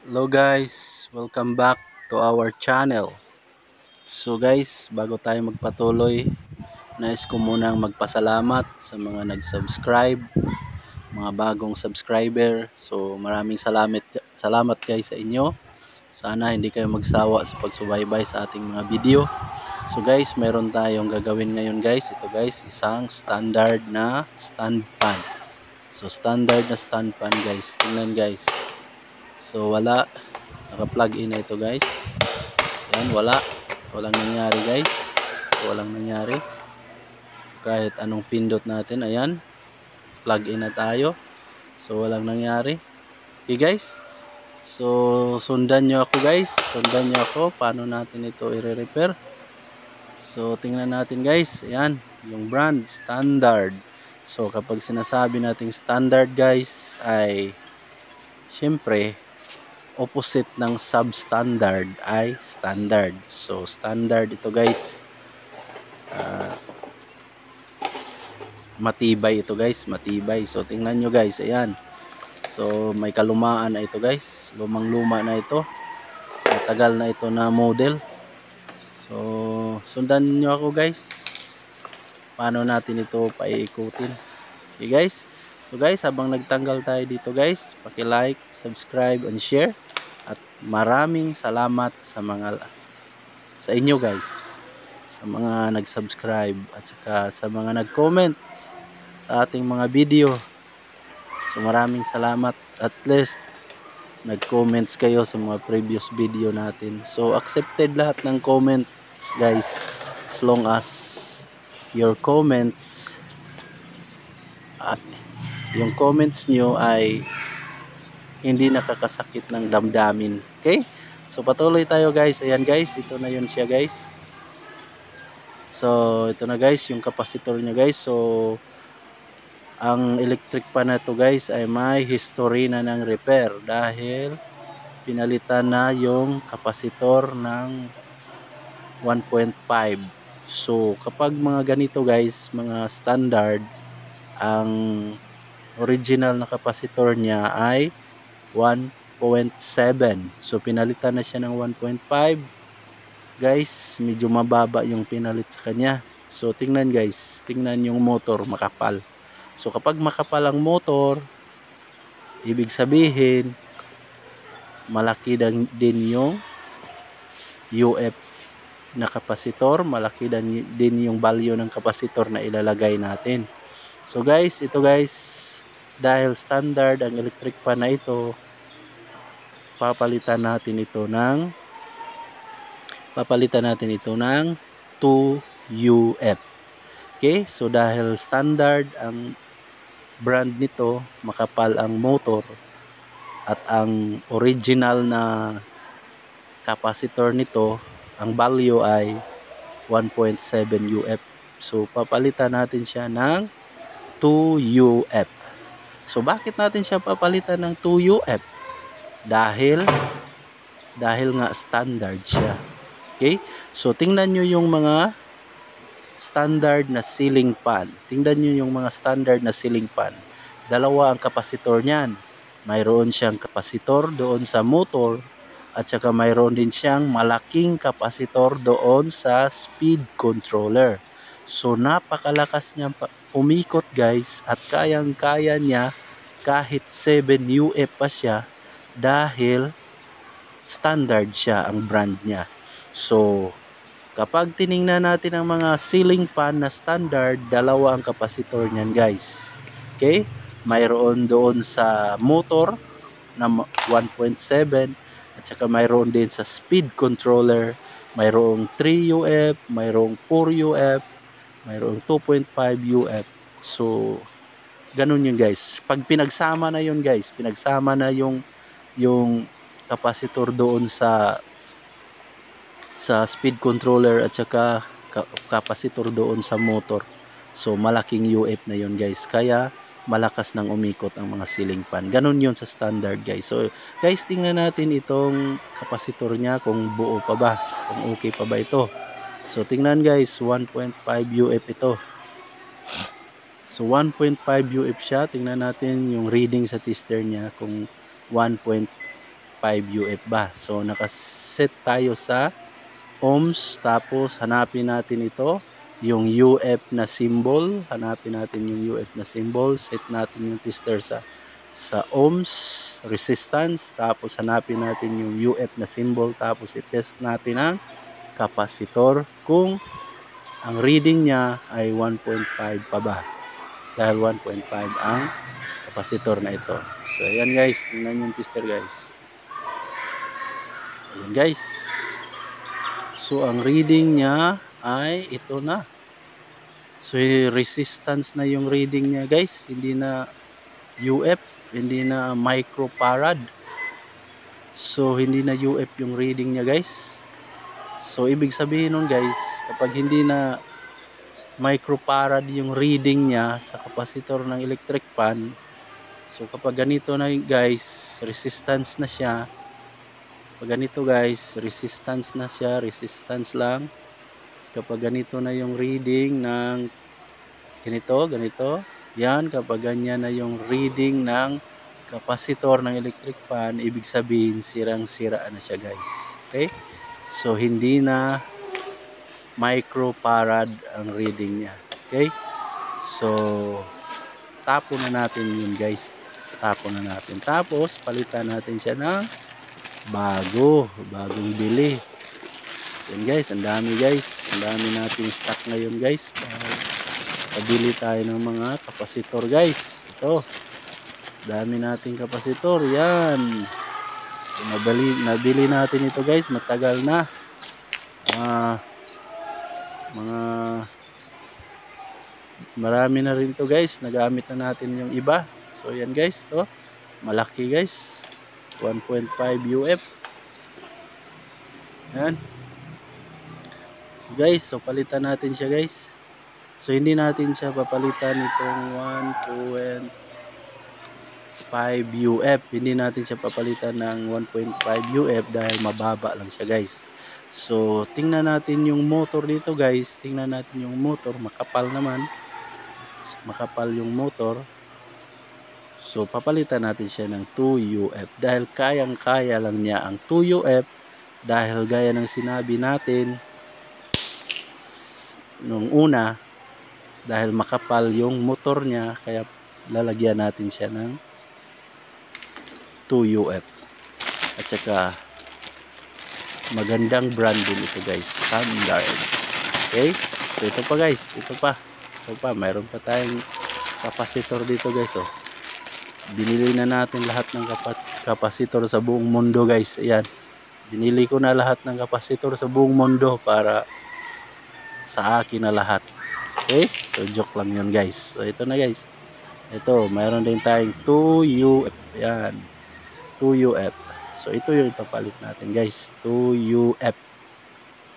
Hello guys, welcome back to our channel. So guys, bago tayo magpatuloy, nais ko munang magpasalamat sa mga nag-subscribe, mga bagong subscriber. So maraming salamat guys sa inyo. Sana hindi kayo magsawa sa pagsubaybay sa ating mga video. So guys, meron tayong gagawin ngayon guys. Ito guys, isang standard na stand pan. So standard na stand pan guys. Tingnan guys. So wala, naka-plug in na ito guys. Yan, walang nangyari guys. Walang nangyari kahit anong pindot natin. Ayan, plug in na tayo. So walang nangyari. Okay guys, so sundan nyo ako guys, sundan nyo ako paano natin ito i-repair. So tingnan natin guys. Ayan, yung brand standard. So kapag sinasabi nating standard guys, ay syempre opposite ng substandard ay standard. So standard ito guys, matibay ito guys, matibay. So tingnan nyo guys, ayan. So may kalumaan na ito guys, lumang luma na ito, matagal na ito na model. So sundan nyo ako guys, paano natin ito paiikutin. Okay guys, so guys, habang nagtanggal tayo dito guys, paki-like, subscribe and share. At maraming salamat sa inyo guys, sa mga nag-subscribe at saka sa mga nag-comment sa ating mga video. So maraming salamat, at least nag-comments kayo sa mga previous video natin. So accepted lahat ng comments guys, as long as your comments at yung comments nyo ay hindi nakakasakit ng damdamin. Okay, so patuloy tayo guys. Ayan guys, ito na yun siya guys. So ito na guys yung capacitor nya guys. So ang electric pan na to guys ay may history na ng repair dahil pinalitan na yung capacitor ng 1.5. So kapag mga ganito guys, mga standard, ang original na capacitor niya ay 1.7. So pinalitan na siya ng 1.5 guys, medyo mababa yung pinalit sa kanya. So tingnan guys, tingnan yung motor makapal. So kapag makapal ang motor, ibig sabihin malaki din yung UF na kapasitor, malaki din yung value ng kapasitor na ilalagay natin. So guys, ito guys, dahil standard ang electric pan na ito, papalitan natin ito ng 2UF. Okay, so dahil standard ang brand nito, makapal ang motor, at ang original na capacitor nito, ang value ay 1.7 UF. So papalitan natin siya ng 2 UF. So bakit natin siya papalitan ng 2 UF? Dahil nga standard siya. Okay, so tingnan nyo yung mga standard na ceiling fan. Tingnan nyo yung mga standard na ceiling fan. Dalawa ang kapasitor niyan. Mayroon siyang kapasitor doon sa motor, at saka mayroon din siyang malaking kapasitor doon sa speed controller. So napakalakas niya umikot guys, at kayang-kaya niya kahit 7 UF pa siya dahil standard siya ang brand niya. So kapag tiningnan natin ang mga ceiling fan na standard, dalawa ang kapasitor niyan guys. Okay? Mayroon doon sa motor na 1.7, at saka mayroon din sa speed controller, mayroong 3 UF, mayroong 4 UF, mayroong 2.5 UF. So ganun yun guys. Pag pinagsama na yun guys, pinagsama na yung kapasitor doon sa speed controller at saka kapasitor doon sa motor, so malaking UF na yun guys, kaya malakas nang umikot ang mga ceiling fan. Ganun yun sa standard guys. So guys, tingnan natin itong kapasitor nya kung buo pa ba, kung okay pa ba ito. So tingnan guys, 1.5 UF ito. So 1.5 UF siya. Tingnan natin yung reading sa tester nya kung 1.5 UF ba. So nakaset tayo sa ohms, tapos hanapin natin ito, yung UF na symbol. Hanapin natin yung UF na symbol, set natin yung tester sa ohms resistance, tapos hanapin natin yung UF na symbol, tapos i-test natin ang kapasitor kung ang reading niya ay 1.5 pa ba, dahil 1.5 ang kapasitor na ito. So ayan guys, tingnan yung tester guys. Ayan guys, so ang reading niya ay ito na. So resistance na yung reading niya guys, hindi na UF, hindi na microfarad. So hindi na UF yung reading niya guys. So ibig sabihin nun guys, kapag hindi na microfarad yung reading niya sa kapasitor ng electric fan, so kapag ganito na guys, resistance na siya. Pag ganito guys, resistance na siya, resistance lang. Kapag ganito na yung reading ng ganito, yan, kapag ganyan na yung reading ng kapasitor ng electric fan, ibig sabihin sirang-sira na siya guys. Okay? So hindi na microfarad ang reading niya. Okay? So tapon na natin yun guys. Tapon na natin. Tapos palitan natin siya ng bagong bili. Yan guys, ang dami guys. Ang dami nating stock ngayon guys. Pabili tayo ng mga kapasitor guys. Ito. Dami nating kapasitor. Yan. So, nabili natin ito guys. Matagal na. Mga marami na rin to guys. Nagamit na natin yung iba. So yan guys. Ito. Malaki guys. 1.5 UF. Yan. Guys, so palitan natin siya guys. So hindi natin siya papalitan itong 1.5 UF. Hindi natin siya papalitan ng 1.5 UF dahil mababa lang siya guys. So tingnan natin yung motor dito guys. Tingnan natin yung motor, makapal naman. Makapal yung motor. So papalitan natin siya ng 2 UF dahil kayang-kaya lang niya ang 2 UF, dahil gaya ng sinabi natin nung una, dahil makapal yung motor niya, kaya lalagyan natin siya ng 2 UF. At saka magandang brand din ito guys, Standard. Okay, so ito pa guys, ito pa, mayroon pa tayong kapasitor dito guys. Oh, binili na natin lahat ng kapasitor sa buong mundo guys. Ayan, binili ko na lahat ng kapasitor sa buong mundo para sa akin na lahat. Okay, so joke lang yun guys. So ito na guys, ito mayroon din tayong 2 UF. Ayan, 2 UF. So ito yung ipapalit natin guys, 2 UF.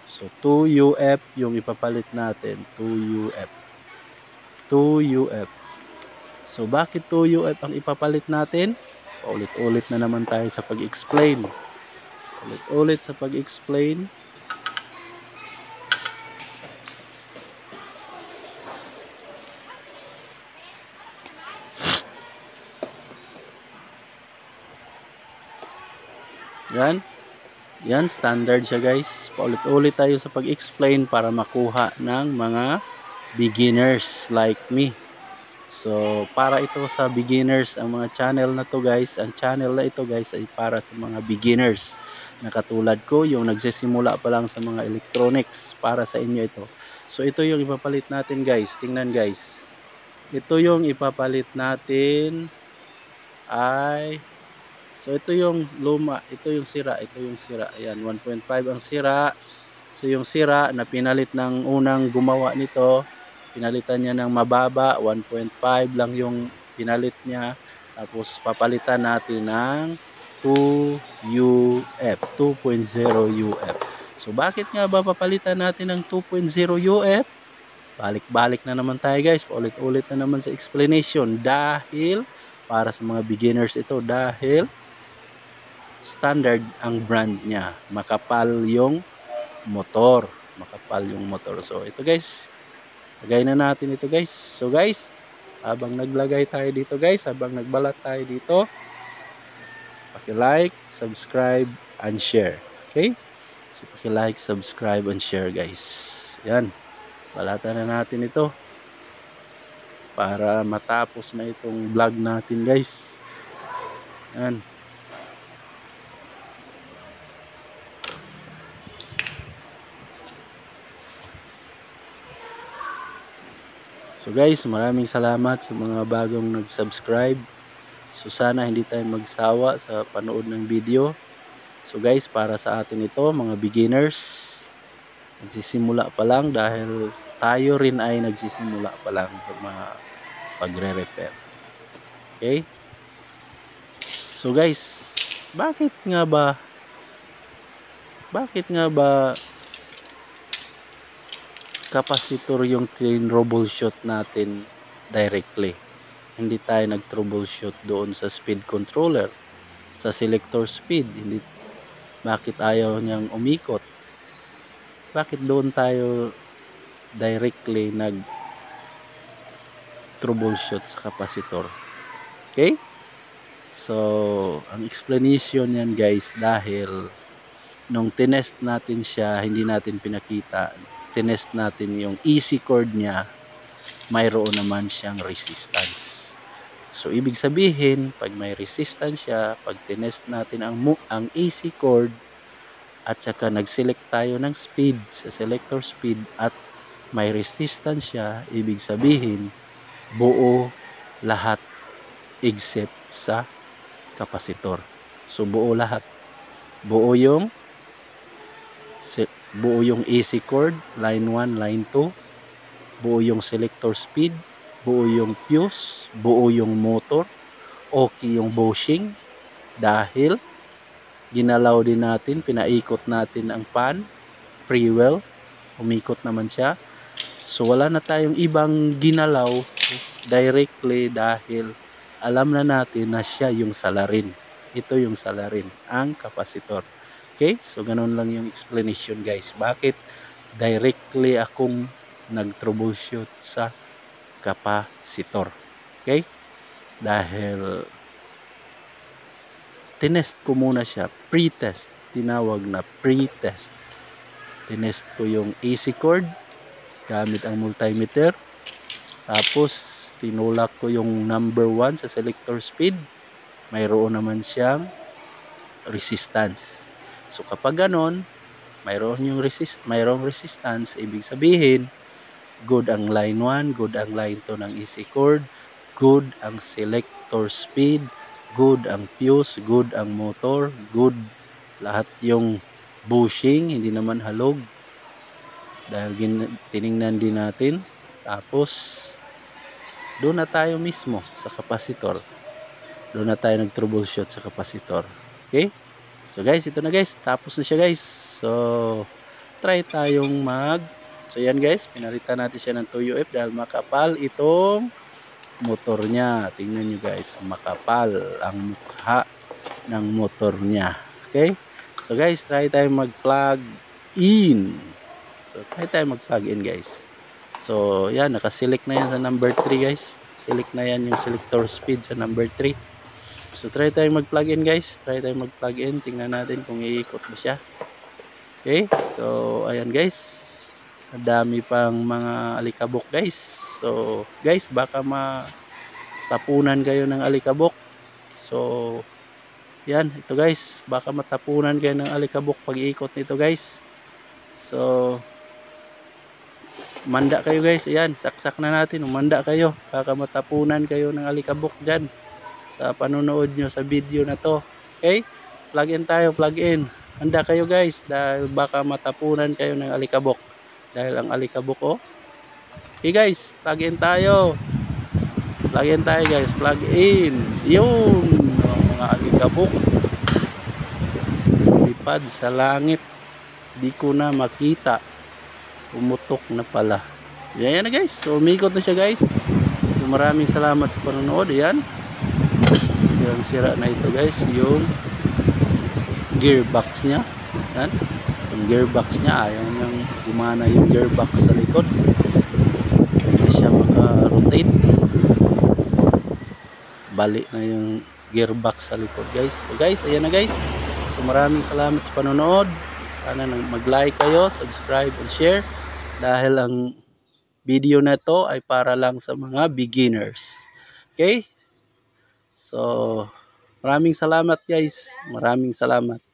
So 2 UF yung ipapalit natin, 2 UF. 2 UF. So bakit 2 UF ang ipapalit natin? Ulit-ulit na naman tayo sa pag-explain. Ulit-ulit sa pag-explain. Yan. Yan, standard siya guys. Paulit-ulit tayo sa pag-explain para makuha ng mga beginners like me. So para ito sa beginners ang mga channel na to guys. Ang channel na ito guys ay para sa mga beginners na katulad ko, yung nagsisimula pa lang sa mga electronics. Para sa inyo ito. So ito yung ipapalit natin guys. Tingnan guys. Ito yung ipapalit natin ay, so ito yung luma, ito yung sira, ayan, 1.5 ang sira. Ito yung sira na pinalit ng unang gumawa nito. Pinalitan niya ng mababa, 1.5 lang yung pinalit niya. Tapos papalitan natin ng 2 UF, 2.0 UF. So bakit nga ba papalitan natin ng 2.0 UF? Balik-balik na naman tayo guys, paulit-ulit na naman sa explanation, dahil para sa mga beginners ito, dahil Standard ang brand niya, makapal yung motor, so ito guys, lagay na natin ito guys. So guys, habang naglagay tayo dito guys, habang nagbalat tayo dito, Paki-like, subscribe, and share. Okay? So, paki-like, subscribe, and share, guys. Yan. Balatan na natin ito para matapos na itong vlog natin, guys. Yan. So guys, maraming salamat sa mga bagong nag-subscribe. So sana hindi tayo magsawa sa panood ng video. So guys, para sa atin ito, mga beginners, nagsisimula pa lang dahil tayo rin ay nagsisimula pa lang sa mga pagre-repair. Okay? So guys, bakit nga ba capacitor yung troubleshoot natin directly? Hindi tayo nag-troubleshoot doon sa speed controller, sa selector speed. Hindi, bakit ayaw niyang umikot? Bakit doon tayo directly nag-troubleshoot sa capacitor? Okay? So, ang explanation yan guys, dahil nung tinest natin siya, hindi natin pinakita. Tinest natin yung EC cord niya, mayroon naman siyang resistance. So, ibig sabihin, pag may resistance siya, pag tinest natin ang AC cord, at saka nag-select tayo ng speed sa selector speed at may resistance siya, ibig sabihin, buo lahat except sa capacitor. So, buo lahat. Buo yung AC cord, line 1, line 2, buo yung selector speed, buo yung fuse, buo yung motor, okay yung bushing, dahil ginalaw din natin, pinaikot natin ang pan, freewheel, umikot naman siya. So wala na tayong ibang ginalaw directly dahil alam na natin na siya yung salarin. Ito yung salarin, ang capacitor. Okay? So ganun lang yung explanation guys. Bakit directly akong nag-troubleshoot sa capacitor? Okay? Dahil tinest ko muna siya, pre-test, tinawag na pre-test. Tinest ko yung AC cord gamit ang multimeter, tapos tinulak ko yung number 1 sa selector speed, mayroon naman siyang resistance. So kapag ganon, mayroong resistance, ibig sabihin good ang line 1, good ang line 2 ng AC cord, good ang selector speed, good ang fuse, good ang motor, good lahat yung bushing, hindi naman halog dahil tiningnan din natin. Tapos doon na tayo mismo sa capacitor, doon na tayo nag-troubleshoot sa capacitor. Okay, so guys, ito na guys, tapos na siya guys. So try tayong so yan guys, pinalitan natin siya ng 2UF dahil makapal itong motor niya. Tingnan nyo guys, makapal ang mukha ng motor niya. Okay, so guys, try tayong mag-plug in. So try tayong mag-plug in guys. So yan, nakaselect na yan sa number 3 guys. Select na yan yung selector speed sa number 3. So try tayong mag-plug in guys. Try tayong mag-plug in. Tingnan natin kung iikot ba siya. Okay, so ayan guys, ang dami pang mga alikabok guys. So guys, baka matapunan kayo ng alikabok. So yan, ito guys, baka matapunan kayo ng alikabok pag iikot nito guys. So manda kayo guys, ayan, saksak na natin, umanda kayo, baka matapunan kayo ng alikabok dyan sa panonood nyo sa video na to. Okay, plug in tayo, plug in, handa kayo guys, dahil baka matapunan kayo ng alikabok, dahil ang alikabok okay guys, plug in tayo, plug in tayo guys, plug in. Yun, mga alikabok lipad sa langit, di ko na makita, umutok na pala. Yan na guys, so umikot na siya guys. So maraming salamat sa panonood. Yan, sirang-sira na ito guys, yung gearbox nya. Yan, yung gearbox nya, ayaw niyang gumana yung gearbox sa likod, hindi siya maka-rotate. Bali na yung gearbox sa likod guys. So guys, ayan na guys. So maraming salamat sa panonood. Sana mag-like kayo, subscribe and share dahil ang video na to ay para lang sa mga beginners. Okay? So maraming salamat guys. Maraming salamat.